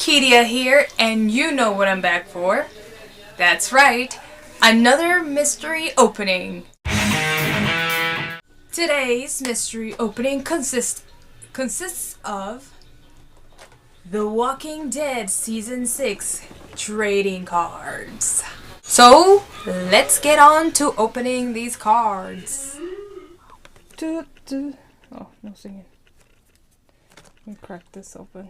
Kedia here, and you know what I'm back for. That's right, another mystery opening. Today's mystery opening consists of The Walking Dead Season 6 trading cards. So, let's get on to opening these cards. Oh, no singing. Let me crack this open.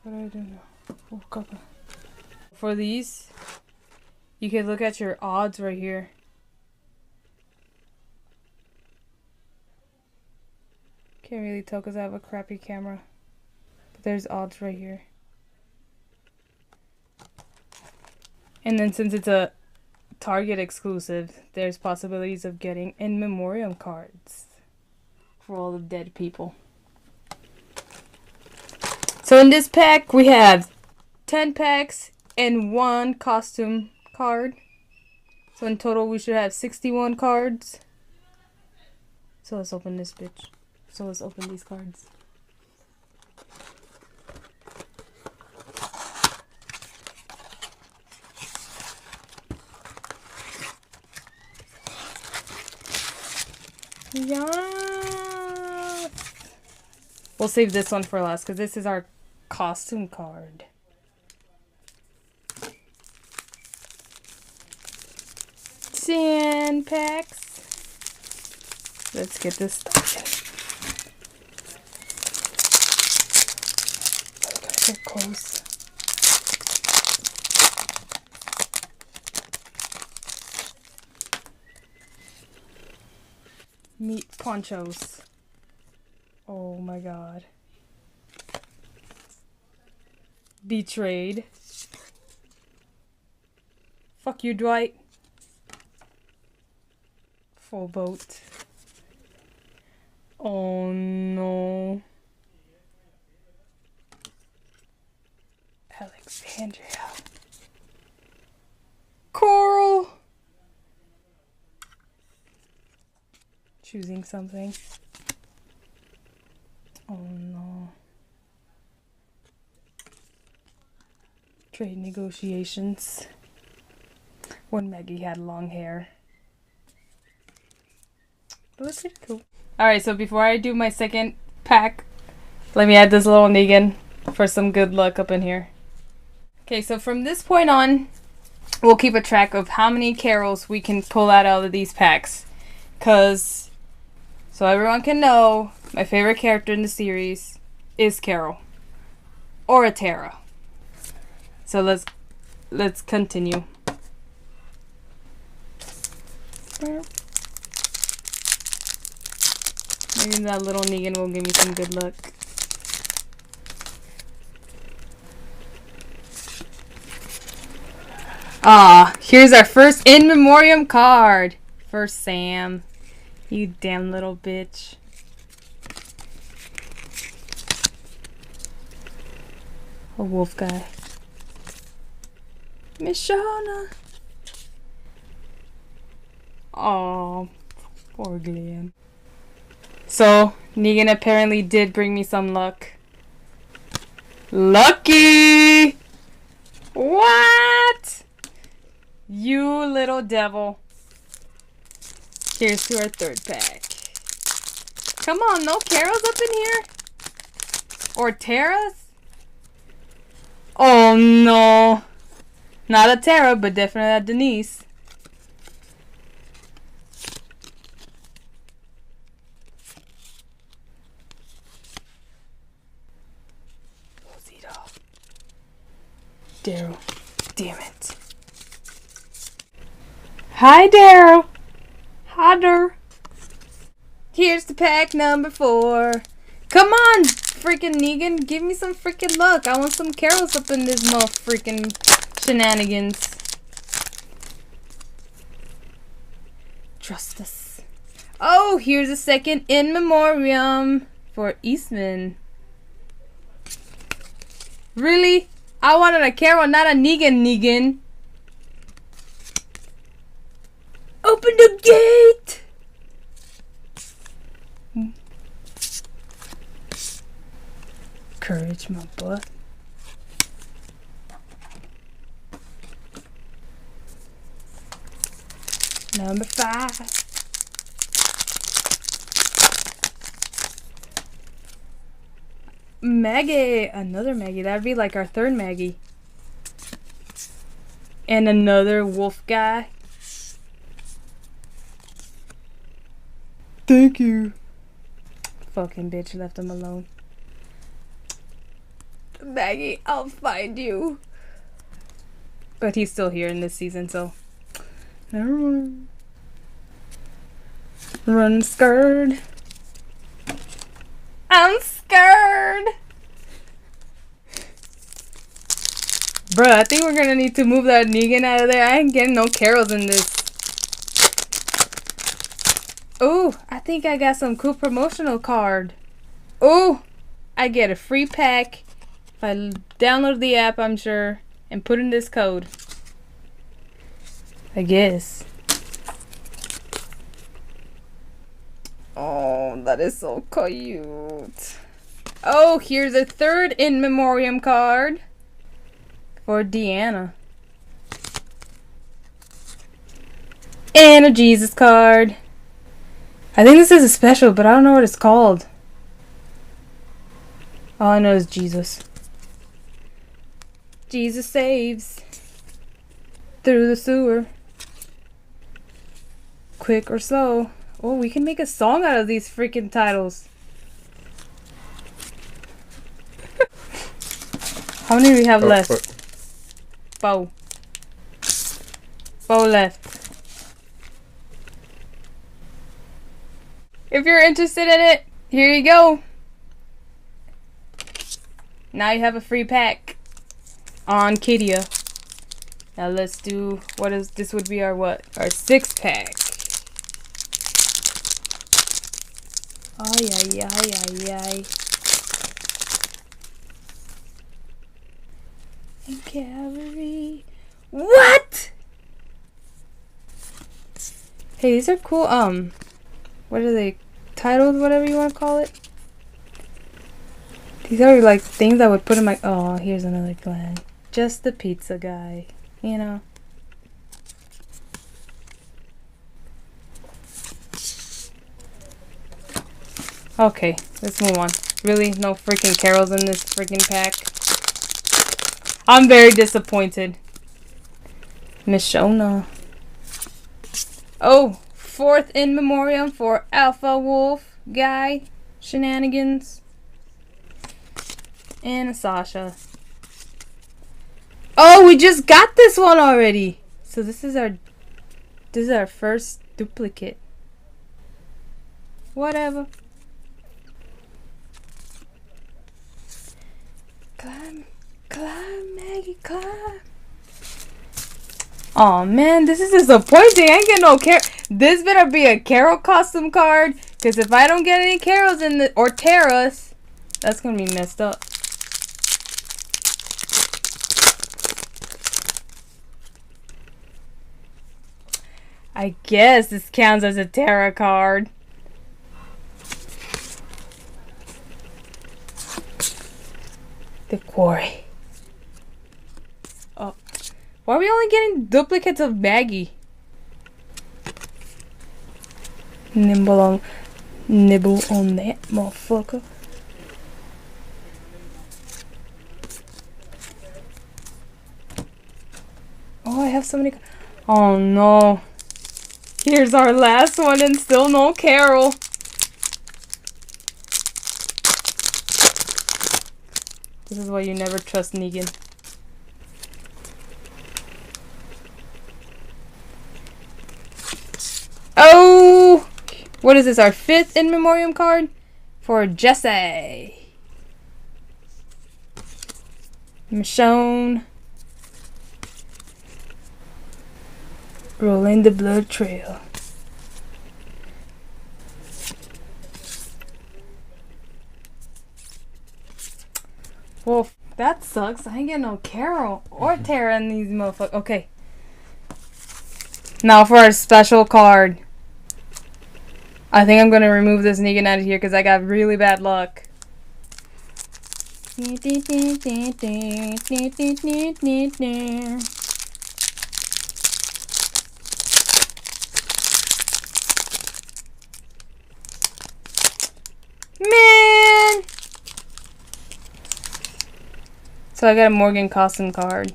What do I do now? Oh, copper. For these, you can look at your odds right here. Can't really tell because I have a crappy camera. But there's odds right here. And then since it's a Target exclusive, there's possibilities of getting in memoriam cards for all the dead people. So in this pack, we have 10 packs and 1 costume card. So in total, we should have 61 cards. So let's open this bitch. So let's open these cards. Yeah. We'll save this one for last because this is our costume card. 10 packs. Let's get this started. Gotta get close. Meat ponchos. Oh my god. Betrayed. Fuck you, Dwight. Full boat. Oh no. Alexandria. Coral. Choosing something. Oh no. Trade negotiations. When Maggie had long hair. It looks pretty cool. Alright, so before I do my second pack, let me add this little Negan for some good luck up in here. Okay, so from this point on, we'll keep a track of how many Carols we can pull out of these packs. Because, so everyone can know, my favorite character in the series is Carol. Or a Tara. So let's continue. Maybe that little Negan will give me some good luck. Ah, here's our first in memoriam card for Sam. You damn little bitch. A wolf guy. Miss Shauna. Oh, poor Glenn. So, Negan apparently did bring me some luck. Lucky! What? You little devil. Here's to our third pack. Come on, no Carols up in here? Or Taras? Oh no. Not a Tara, but definitely a Denise. Daryl. Damn it. Hi, Daryl. Hodder. Here's the pack number 4. Come on, freaking Negan. Give me some freaking luck. I want some Carols up in this freaking shenanigans. Trust us. Oh, here's a second in memoriam for Eastman. Really? I wanted a Carol, not a Negan. Open the gate! Courage, my butt. Number 5. Maggie! Another Maggie. That'd be like our third Maggie. And another wolf guy. Thank you. Fucking bitch left him alone. Maggie, I'll find you. But he's still here in this season, so never mind. Run scared. I'm scared. Bruh, I think we're gonna need to move that Negan out of there. I ain't getting no Carols in this. Oh, I think I got some cool promotional card. Oh, I get a free pack if I download the app, I'm sure, and put in this code. I guess. Oh, that is so cute. Oh, here's a third in memoriam card for Deanna. And a Jesus card. I think this is a special, but I don't know what it's called. All I know is Jesus. Jesus saves. Through the sewer. Quick or slow. Oh, we can make a song out of these freaking titles. How many do we have left? 4. 4 left. If you're interested in it, here you go. Now you have a free pack on Kidia. Now let's do, what is, this would be our what? Our 6th pack. Ay, ay, ay, ay, ay. And Cavalry. What? Hey, these are cool, what are they? Titled, whatever you want to call it. These are like things I would put in my, oh, here's another Glenn. Just the pizza guy, you know. Okay, let's move on. Really? No freaking Carols in this freaking pack? I'm very disappointed. Michonne. Oh, 4th in memoriam for Alpha Wolf guy shenanigans. And a Sasha. Oh, we just got this one already. So this is our first duplicate. Whatever. Climb, climb, Maggie, climb. Oh man, this is disappointing. I ain't getting no Carol. This better be a Carol costume card, because if I don't get any Carols in the, or Terras, that's gonna be messed up. I guess this counts as a Terra card. The Quarry. Oh. Why are we only getting duplicates of Maggie? Nibble on that, motherfucker. Oh, I have so many. Oh no. Here's our last one and still no Carol. This is why you never trust Negan. Oh! What is this? Our 5th in memoriam card? For Jesse. Michonne. Rolling the blood trail. Well, that sucks. I ain't getting no Carol or Terra in these motherfuckers. Okay. Now for our special card. I think I'm going to remove this Negan out of here because I got really bad luck. Man! So I got a Morgan Costume card.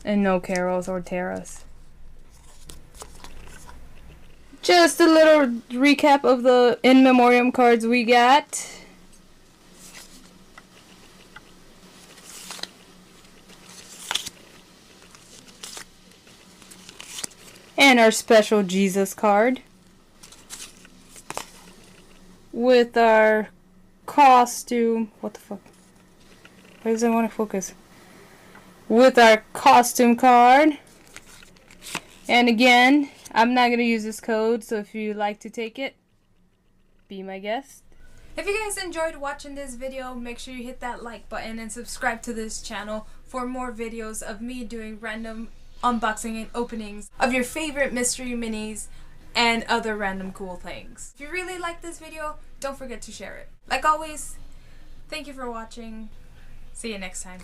And no Carols or Terras. Just a little recap of the in memoriam cards we got. And our special Jesus card. With our costume. What the fuck? Why does it want to focus? With our costume card. And again, I'm not going to use this code, so if you like to take it, be my guest. If you guys enjoyed watching this video, make sure you hit that like button and subscribe to this channel for more videos of me doing random unboxing and openings of your favorite mystery minis and other random cool things. If you really like this video, don't forget to share it. Like always, thank you for watching. See you next time.